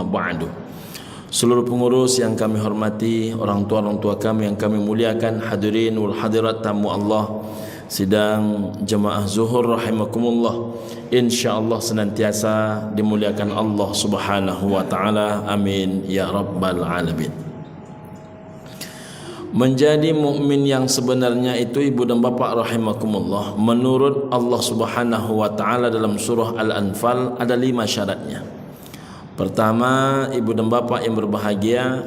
ba'du. Seluruh pengurus yang kami hormati, orang tua kami yang kami muliakan, hadirin wal hadirat tamu Allah sidang jemaah zuhur rahimakumullah, insyaallah senantiasa dimuliakan Allah Subhanahu wa taala, amin ya rabbal alamin. Menjadi mukmin yang sebenarnya itu, ibu dan bapa rahimakumullah, menurut Allah Subhanahu wa taala dalam surah Al-Anfal ada 5 syaratnya. Pertama, ibu dan bapa yang berbahagia,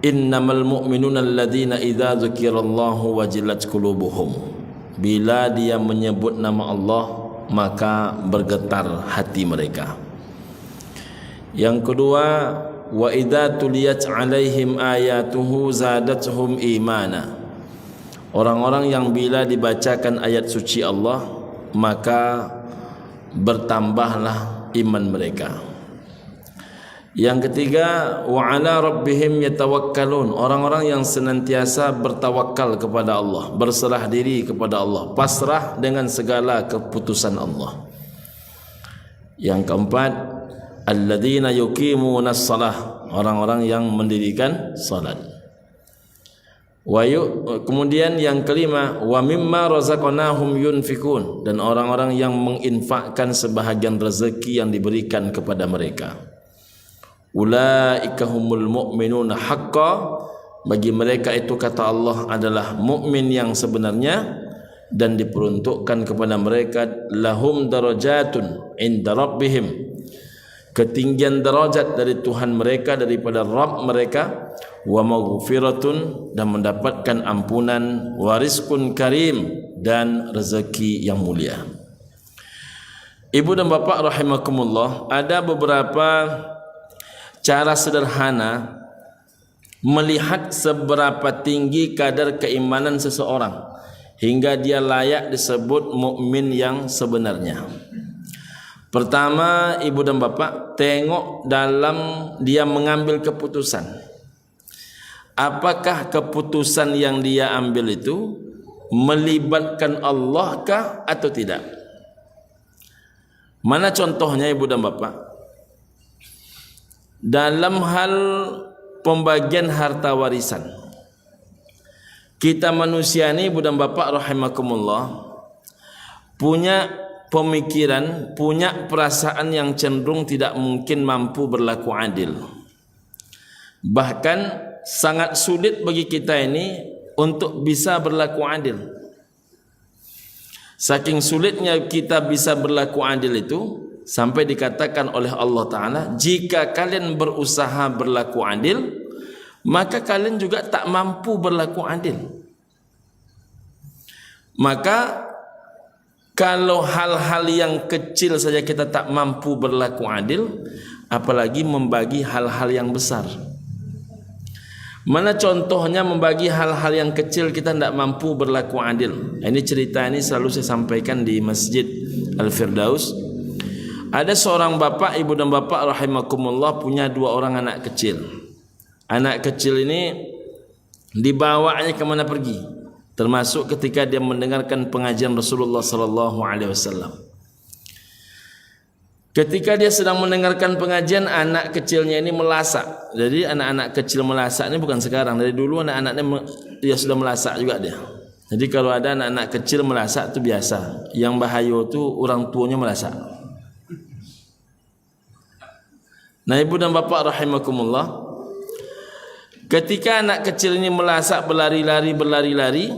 innamal mu'minuna alladzina idza dzukirallahu wajilat qulubuhum. Bila dia menyebut nama Allah, maka bergetar hati mereka. Yang kedua, wa idza tuliyat alaihim ayatuhu zadatuhum imana. Orang-orang yang bila dibacakan ayat suci Allah, maka bertambahlah iman mereka. Yang ketiga, wa ala rabbihim yatawakkalun. Orang-orang yang senantiasa bertawakal kepada Allah, berserah diri kepada Allah, pasrah dengan segala keputusan Allah. Yang keempat, alladzina yuqimunas shalah. Orang-orang yang mendirikan salat. Kemudian yang kelima, wa mimma razaqnahum yunfikun. Dan orang-orang yang menginfakkan sebahagian rezeki yang diberikan kepada mereka. Ulaika humul mu'minuna haqqan. Bagi mereka itu, kata Allah, adalah mukmin yang sebenarnya, dan diperuntukkan kepada mereka lahum darajatun inda rabbihim, ketinggian derajat dari Tuhan mereka, daripada Rabb mereka, wa maghfiratun, dan mendapatkan ampunan, wa rizqun karim, dan rezeki yang mulia. Ibu dan bapa rahimakumullah, ada beberapa cara sederhana melihat seberapa tinggi kadar keimanan seseorang hingga dia layak disebut mukmin yang sebenarnya. Pertama, ibu dan bapa, tengok dalam dia mengambil keputusan. Apakah keputusan yang dia ambil itu melibatkan Allah kah atau tidak? Mana contohnya, ibu dan bapa? Dalam hal pembagian harta warisan, kita manusia ini, ibu dan bapa rahimakumullah, punya pemikiran, punya perasaan yang cenderung tidak mungkin mampu berlaku adil. Bahkan sangat sulit bagi kita ini untuk bisa berlaku adil. Saking sulitnya kita bisa berlaku adil itu, sampai dikatakan oleh Allah Ta'ala, jika kalian berusaha berlaku adil, maka kalian juga tak mampu berlaku adil. Maka kalau hal-hal yang kecil saja kita tak mampu berlaku adil, apalagi membagi hal-hal yang besar. Mana contohnya membagi hal-hal yang kecil kita tidak mampu berlaku adil? Ini cerita ini selalu saya sampaikan di Masjid Al-Firdaus. Ada seorang bapak, ibu dan bapak rahimakumullah, punya 2 orang anak kecil. Anak kecil ini dibawanya kemana pergi, termasuk ketika dia mendengarkan pengajian Rasulullah sallallahu alaihi wasallam. Ketika dia sedang mendengarkan pengajian, anak kecilnya ini melasak. Jadi anak-anak kecil melasak ini bukan sekarang, dari dulu anak-anaknya dia sudah melasak juga dia. Jadi kalau ada anak-anak kecil melasak itu biasa. Yang bahaya itu orang tuanya melasak. Nah, ibu dan bapak rahimakumullah, ketika anak kecil ini melasak berlari-lari,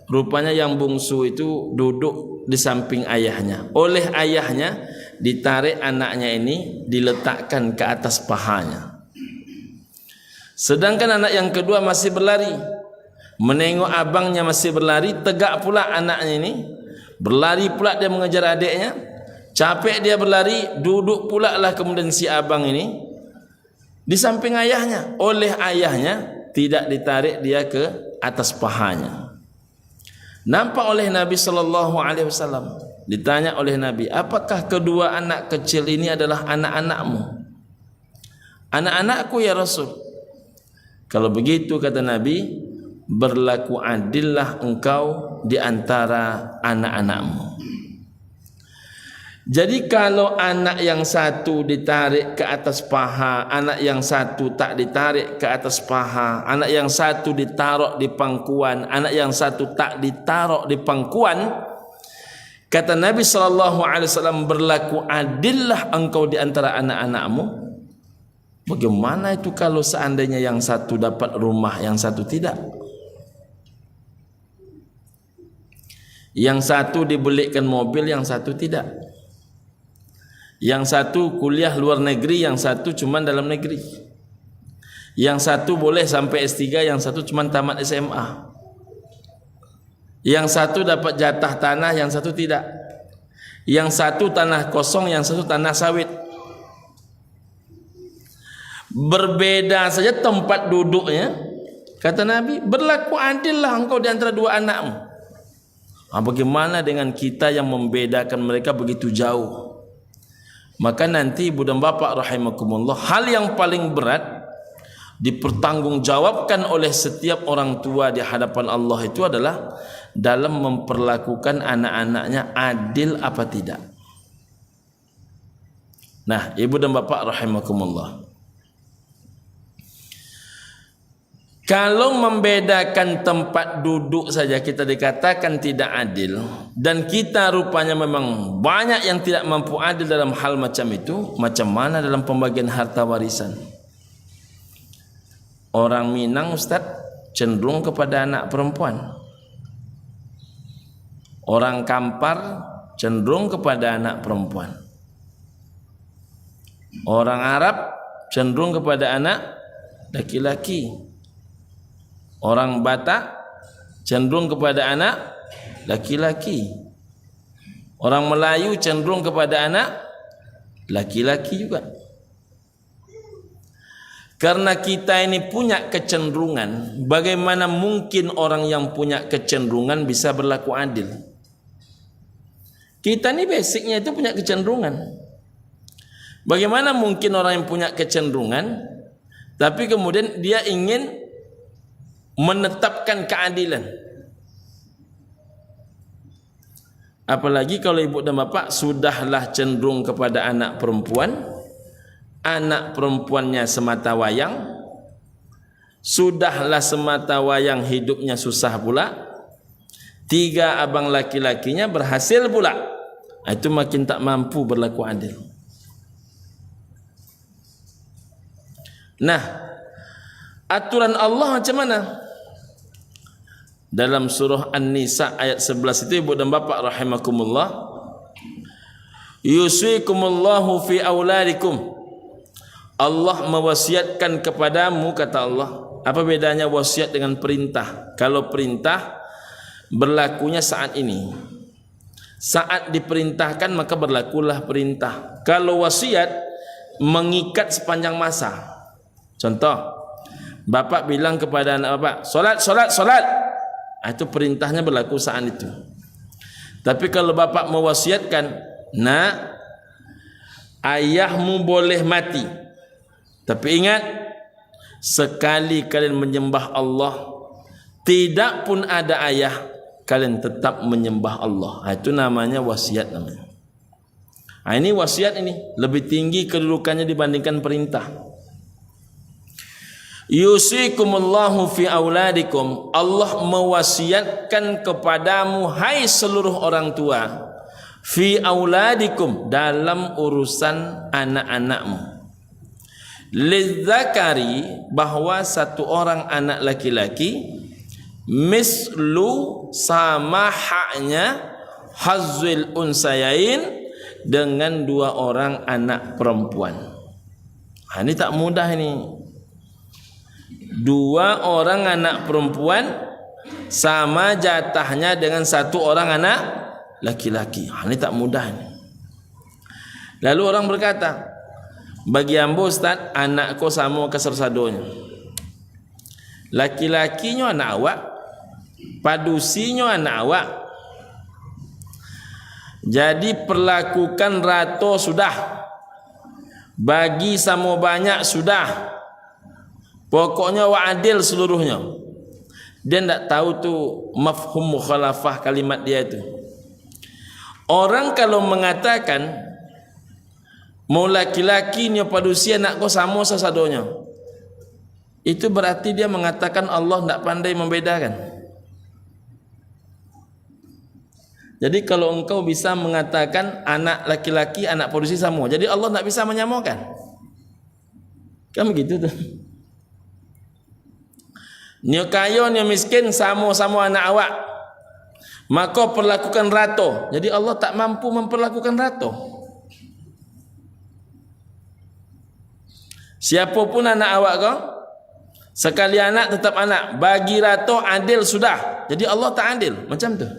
rupanya yang bungsu itu duduk di samping ayahnya. Oleh ayahnya ditarik anaknya ini, diletakkan ke atas pahanya. Sedangkan anak yang kedua masih berlari, menengok abangnya masih berlari, tegak pula anaknya ini, berlari pula dia mengejar adiknya. Capek dia berlari, duduk pula lah kemudian si abang ini di samping ayahnya. Oleh ayahnya tidak ditarik dia ke atas pahanya. Nampak oleh Nabi sallallahu alaihi wasallam. Ditanya oleh Nabi, apakah kedua anak kecil ini adalah anak-anakmu? Anak-anakku ya Rasul. Kalau begitu, kata Nabi, berlaku adillah engkau di antara anak-anakmu. Jadi kalau anak yang satu ditarik ke atas paha, anak yang satu tak ditarik ke atas paha, anak yang satu ditaruh di pangkuan, anak yang satu tak ditaruh di pangkuan, kata Nabi SAW, berlaku adillah engkau di antara anak-anakmu. Bagaimana itu kalau seandainya yang satu dapat rumah, yang satu tidak? Yang satu dibelikan mobil, yang satu tidak. Yang satu kuliah luar negeri, yang satu cuma dalam negeri. Yang satu boleh sampai S3, yang satu cuma tamat SMA. Yang satu dapat jatah tanah, yang satu tidak. Yang satu tanah kosong, yang satu tanah sawit. Berbeda saja tempat duduknya. Kata Nabi, berlaku adillah engkau di antara dua anakmu. Bagaimana dengan kita yang membedakan mereka begitu jauh? Maka nanti ibu dan bapak rahimakumullah, hal yang paling berat dipertanggungjawabkan oleh setiap orang tua di hadapan Allah itu adalah dalam memperlakukan anak-anaknya adil apa tidak. Nah, ibu dan bapak rahimakumullah, kalau membedakan tempat duduk saja kita dikatakan tidak adil, dan kita rupanya memang banyak yang tidak mampu adil dalam hal macam itu, macam mana dalam pembagian harta warisan? Orang Minang, Ustaz, cenderung kepada anak perempuan. Orang Kampar cenderung kepada anak perempuan. Orang Arab cenderung kepada anak laki-laki. Orang Batak cenderung kepada anak laki-laki. Orang Melayu cenderung kepada anak laki-laki juga. Karena kita ini punya kecenderungan, bagaimana mungkin orang yang punya kecenderungan bisa berlaku adil? Kita ini basicnya itu punya kecenderungan. Bagaimana mungkin orang yang punya kecenderungan, tapi kemudian dia ingin menetapkan keadilan? Apalagi kalau ibu dan bapak sudahlah cenderung kepada anak perempuan, anak perempuannya semata wayang, sudahlah semata wayang hidupnya susah pula, 3 abang laki-lakinya berhasil pula, itu makin tak mampu berlaku adil. Nah, aturan Allah macam mana? Dalam surah An-Nisa ayat 11 itu ibu dan bapak rahimakumullah, yusikumullahu fi auladikum, Allah mewasiatkan kepadamu, kata Allah. Apa bedanya wasiat dengan perintah? Kalau perintah berlakunya saat ini, saat diperintahkan maka berlakulah perintah. Kalau wasiat mengikat sepanjang masa. Contoh, bapak bilang kepada anak bapak, solat, solat, solat, itu perintahnya berlaku saat itu. Tapi kalau bapak mewasiatkan, nak, ayahmu boleh mati, tapi ingat, sekali kalian menyembah Allah, tidak pun ada ayah, kalian tetap menyembah Allah. Itu namanya wasiat namanya. Ini wasiat, ini lebih tinggi kedudukannya dibandingkan perintah. Yusikumullahu fi auladikum, Allah mewasiatkan kepadamu, hai seluruh orang tua, fi auladikum, dalam urusan anak-anakmu. Lidzakari, bahwa satu orang anak laki-laki, mislu, sama haknya, hazzil unsayain, dengan 2 orang anak perempuan. Ini tak mudah ini. 2 orang anak perempuan sama jatahnya dengan 1 orang anak laki-laki. Ini tak mudah ini. Lalu orang berkata, bagi ambo Ustaz, anakku sama kesersadonya. Laki-lakinya anak awak, padusinya anak awak. Jadi perlakukan rato sudah, bagi sama banyak sudah. Pokoknya wa adil seluruhnya. Dia tidak tahu tu mafhum mukhalafah kalimat dia itu. Orang kalau mengatakan mau laki-laki nya padusia nak ko sama sasadonya, itu berarti dia mengatakan Allah tidak pandai membedakan. Jadi kalau engkau bisa mengatakan anak laki-laki anak padusia sama, jadi Allah tidak bisa menyamakan. Kan begitu tuh. Nyo kaya nyo miskin sama-sama anak awak, maka perlakukan rato. Jadi Allah tak mampu memperlakukan rato. Siapapun anak awak kau, sekali anak tetap anak, bagi rato adil sudah. Jadi Allah tak adil, macam tu.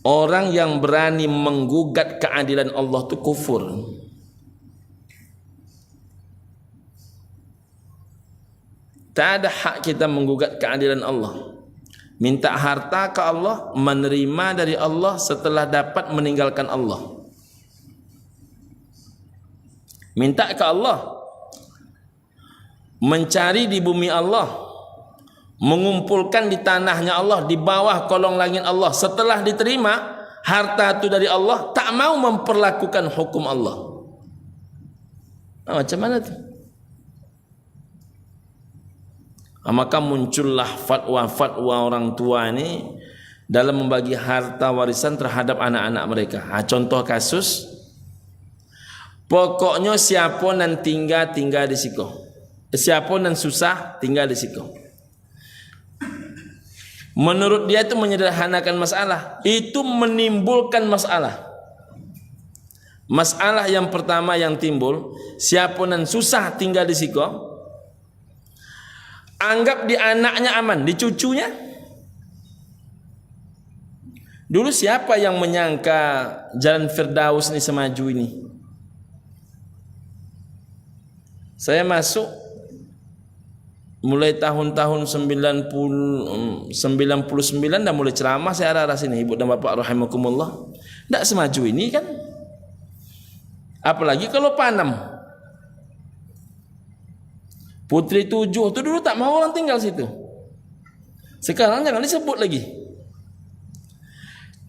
Orang yang berani menggugat keadilan Allah tu kufur. Tak ada hak kita menggugat keadilan Allah. Minta harta ke Allah, menerima dari Allah setelah dapat meninggalkan Allah. Minta ke Allah, mencari di bumi Allah, mengumpulkan di tanahnya Allah, di bawah kolong langit Allah. Setelah diterima harta itu dari Allah, tak mau memperlakukan hukum Allah. Macam mana tu? Maka muncullah fatwa-fatwa orang tua ini dalam membagi harta warisan terhadap anak-anak mereka. Contoh kasus, pokoknya siapa nan tinggal di siku, siapa nan susah tinggal di siku. Menurut dia itu menyederhanakan masalah, itu menimbulkan masalah. Masalah yang pertama yang timbul, siapa nan susah tinggal di siku, anggap di anaknya aman, di cucunya. Dulu siapa yang menyangka jalan Firdaus ini semaju ini? Saya masuk mulai tahun-tahun 99 dah mulai ceramah saya arah sini, ibu dan bapak rahimakumullah. Tak semaju ini kan. Apalagi kalau Panam. Putri 7 tu dulu tak mau orang tinggal situ. Sekarang jangan disebut lagi.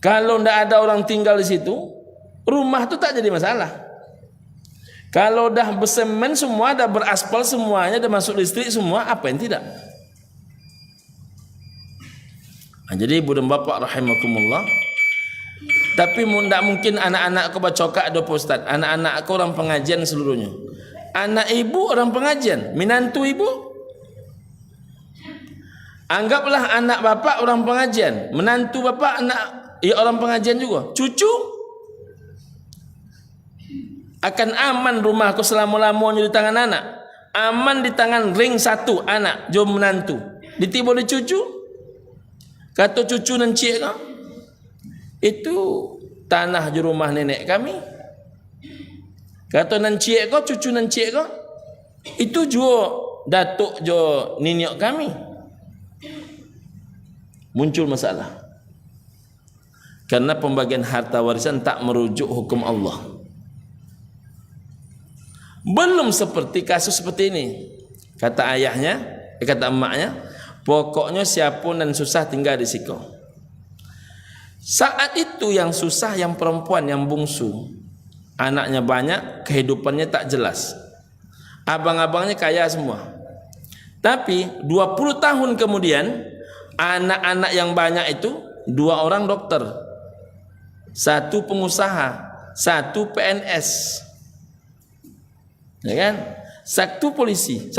Kalau tidak ada orang tinggal di situ, rumah tu tak jadi masalah. Kalau dah bersemen semua, dah beraspal semuanya, dah masuk listrik semua, apa yang tidak? Jadi ibu dan bapak rahimakumullah, tapi tidak mungkin anak-anak kau bacokak ada ustaz. Anak-anak kau orang pengajian seluruhnya. Anak ibu orang pengajian, menantu ibu. Anggaplah anak bapak orang pengajian, menantu bapak anak orang pengajian juga. Cucu akan aman rumahku selama-lamanya di tangan anak. Aman di tangan ring satu anak, jom menantu. Ditiba oleh cucu. Kata cucu dan cik kau, itu tanah di rumah nenek kami. Kata nan cik kau, cucu nan cik kau, itu juga datuk jo niniok kami. Muncul masalah. Karena pembagian harta warisan tak merujuk hukum Allah. Belum seperti kasus seperti ini. Kata ayahnya, kata emaknya, pokoknya siapa nan susah tinggal di situ. Saat itu yang susah yang perempuan, yang bungsu. Anaknya banyak, kehidupannya tak jelas. Abang-abangnya kaya semua. Tapi 20 tahun kemudian, anak-anak yang banyak itu 2 orang dokter, 1 pengusaha, 1 PNS, ya kan? 1 polisi.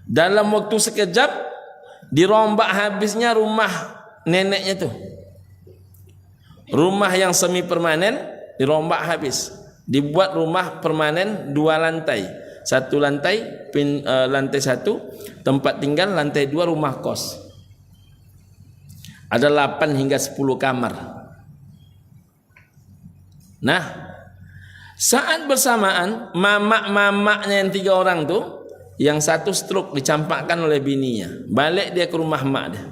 Dalam waktu sekejap dirombak habisnya rumah neneknya tuh. Rumah yang semi permanen dirombak habis. Dibuat rumah permanen 2 lantai. 1 lantai lantai 1 tempat tinggal, lantai 2 rumah kos. Ada 8 hingga 10 kamar. Nah, saat bersamaan mamak-mamaknya yang 3 orang tuh, yang 1 stroke dicampakkan oleh bininya. Balik dia ke rumah mak dia.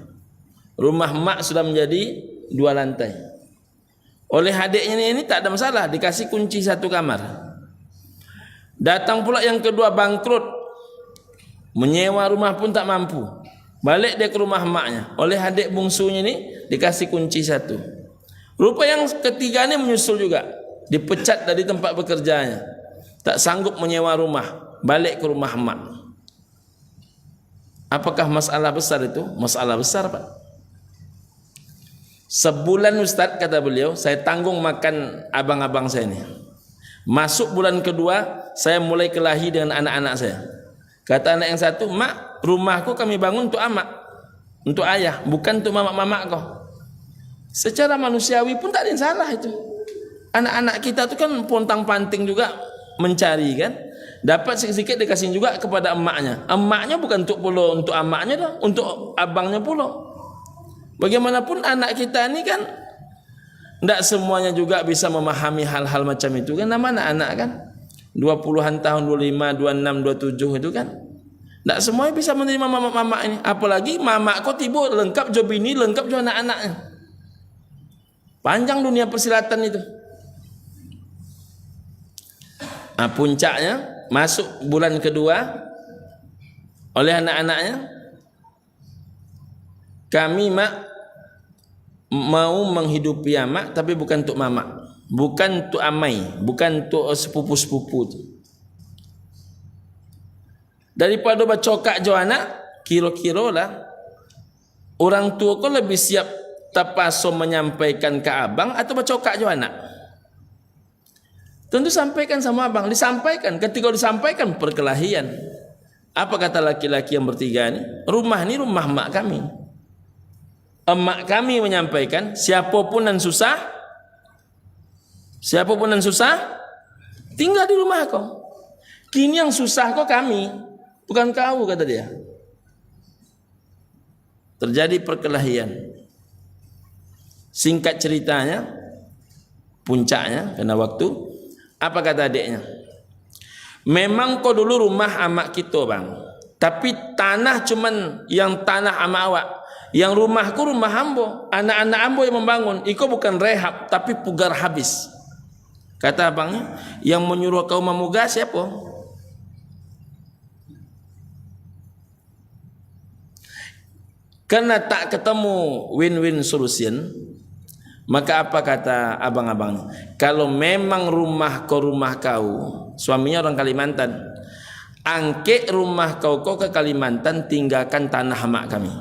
Rumah mak sudah menjadi 2 lantai. Oleh adiknya ini tak ada masalah, dikasih kunci 1 kamar. Datang pula yang kedua bangkrut, menyewa rumah pun tak mampu. Balik dia ke rumah emaknya. Oleh adik bungsunya ni dikasih kunci satu. Rupa yang ketiga ni menyusul juga. Dipecat dari tempat bekerjanya. Tak sanggup menyewa rumah. Balik ke rumah emak. Apakah masalah besar itu? Masalah besar, Pak. Sebulan Ustaz, kata beliau, saya tanggung makan abang-abang saya ni. Masuk bulan kedua, saya mulai kelahi dengan anak-anak saya. Kata anak yang satu, mak, rumahku kami bangun untuk amak, untuk ayah, bukan untuk mamak-mamak kau. Secara manusiawi pun tak ada yang salah itu. Anak-anak kita tu kan pontang-panting juga mencari kan. Dapat sikit-sikit dikasih juga kepada emaknya. Emaknya bukan untuk pula untuk amaknya dah, untuk abangnya pula. Bagaimanapun anak kita ni kan tidak semuanya juga bisa memahami hal-hal macam itu kan. Nama anak-anak kan 20-an tahun, 25, 26, 27 itu kan. Tak semuanya bisa menerima mamak-mamak ini. Apalagi mamak kau tiba lengkap jo bini, lengkap jo anak-anaknya. Panjang dunia persilatan itu. Nah, puncaknya masuk bulan kedua oleh anak-anaknya, kami mak mau menghidupi amak tapi bukan untuk mamak, bukan untuk amai, bukan untuk sepupu-sepupu tu. Daripada bercokak jo anak, kira-kira lah orang tua kau lebih siap terpaksa menyampaikan ke abang atau bercokak jo anak? Tentu sampaikan sama abang. Disampaikan, ketika disampaikan perkelahian. Apa kata laki-laki yang bertiga ni? Rumah ni rumah mak kami. Emak kami menyampaikan, siapapun yang susah, tinggal di rumah kau. Kini yang susah kau kami, bukan kau, kata dia. Terjadi perkelahian. Singkat ceritanya, puncaknya kena waktu. Apa kata adiknya? Memang kau dulu rumah amak kita bang, tapi tanah cuman yang tanah amak awak. Yang rumahku rumah ambo, anak-anak ambo yang membangun. Iko bukan rehab, tapi pugar habis. Kata abangnya, yang menyuruh kau memugah siapa? Karena tak ketemu win-win solution, maka apa kata abang-abang? Kalau memang rumah kau, suaminya orang Kalimantan, angket rumah kau ke Kalimantan, tinggalkan tanah mak kami.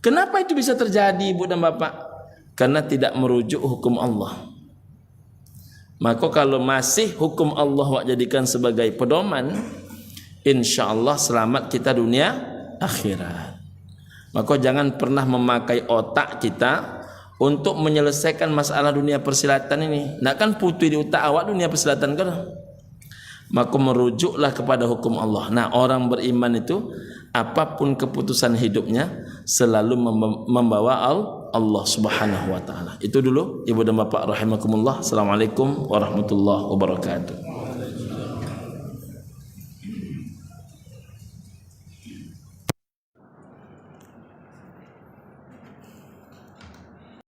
Kenapa itu bisa terjadi, Ibu dan Bapak? Karena tidak merujuk hukum Allah. Maka kalau masih hukum Allah wak jadikan sebagai pedoman, insya-Allah selamat kita dunia akhirat. Maka jangan pernah memakai otak kita untuk menyelesaikan masalah dunia persilatan ini. Nak kan putih di otak awak dunia persilatan kan? Maka merujuklah kepada hukum Allah. Nah, orang beriman itu apapun keputusan hidupnya selalu membawa Allah Subhanahu wa taala. Itu dulu Ibu dan Bapak rahimakumullah. Assalamualaikum warahmatullahi wabarakatuh.